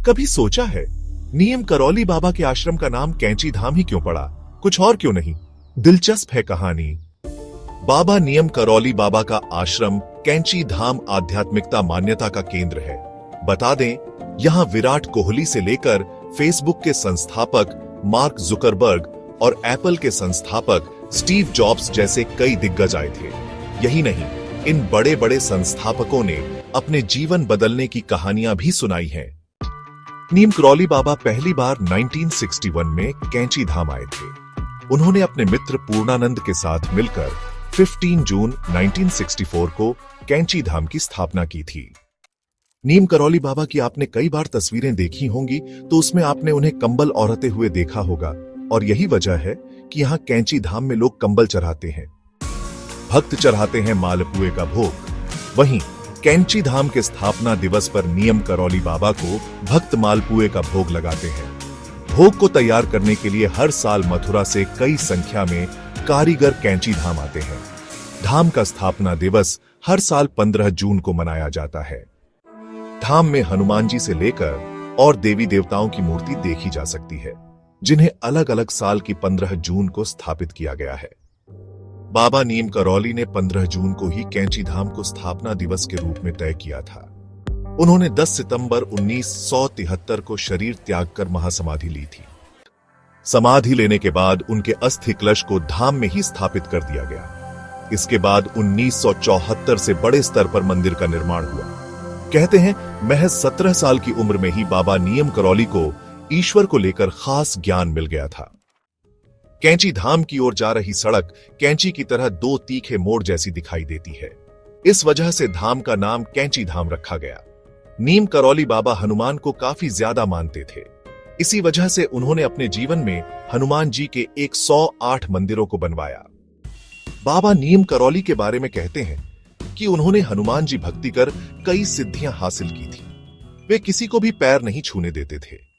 कभी सोचा है नीम करौली बाबा के आश्रम का नाम कैंची धाम ही क्यों पड़ा, कुछ और क्यों नहीं? दिलचस्प है कहानी। बाबा नीम करौली बाबा का आश्रम कैंची धाम आध्यात्मिकता मान्यता का केंद्र है। बता दें, यहां विराट कोहली से लेकर फेसबुक के संस्थापक मार्क जुकरबर्ग और एप्पल के संस्थापक स्टीव जॉब्स जैसे कई दिग्गज आए थे। यही नहीं, इन बड़े बड़े संस्थापकों ने अपने जीवन बदलने की कहानियां भी सुनाई हैं। नीम करौली बाबा पहली बार 1961 में कैंची धाम आए थे। उन्होंने अपने मित्र पूर्णानंद के साथ मिलकर 15 जून 1964 को कैंची धाम की स्थापना की थी। नीम करौली बाबा की आपने कई बार तस्वीरें देखी होंगी, तो उसमें आपने उन्हें कंबल ओढ़ते हुए देखा होगा, और यही वजह है कि यहाँ कैंची धाम में लोग कंबल चढ़ाते हैं। भक्त चढ़ाते हैं मालपुए का भोग। वहीं कैंची धाम के स्थापना दिवस पर नीम करौली बाबा को भक्त मालपुए का भोग लगाते हैं। भोग को तैयार करने के लिए हर साल मथुरा से कई संख्या में कारीगर कैंची धाम आते हैं। धाम का स्थापना दिवस हर साल 15 जून को मनाया जाता है। धाम में हनुमान जी से लेकर और देवी देवताओं की मूर्ति देखी जा सकती है, जिन्हें अलग अलग साल की 15 जून को स्थापित किया गया है। बाबा नीम करौली ने 15 जून को ही कैंची धाम को स्थापना दिवस के रूप में तय किया था। उन्होंने 10 सितंबर 1973 को शरीर त्याग कर महासमाधि ली थी। समाधि लेने के बाद उनके अस्थि कलश को धाम में ही स्थापित कर दिया गया। इसके बाद 1974 से बड़े स्तर पर मंदिर का निर्माण हुआ। कहते हैं महज 17 साल की उम्र में ही बाबा नीम करौली को ईश्वर को लेकर खास ज्ञान मिल गया था। कैंची धाम की ओर जा रही सड़क कैंची की तरह दो तीखे मोड़ जैसी दिखाई देती है। इस वजह से धाम का नाम कैंची धाम रखा गया। नीम करौली बाबा हनुमान को काफी ज्यादा मानते थे। इसी वजह से उन्होंने अपने जीवन में हनुमान जी के 108 मंदिरों को बनवाया। बाबा नीम करौली के बारे में कहते हैं कि उन्होंने हनुमान जी भक्ति कर कई सिद्धियां हासिल की थी। वे किसी को भी पैर नहीं छूने देते थे।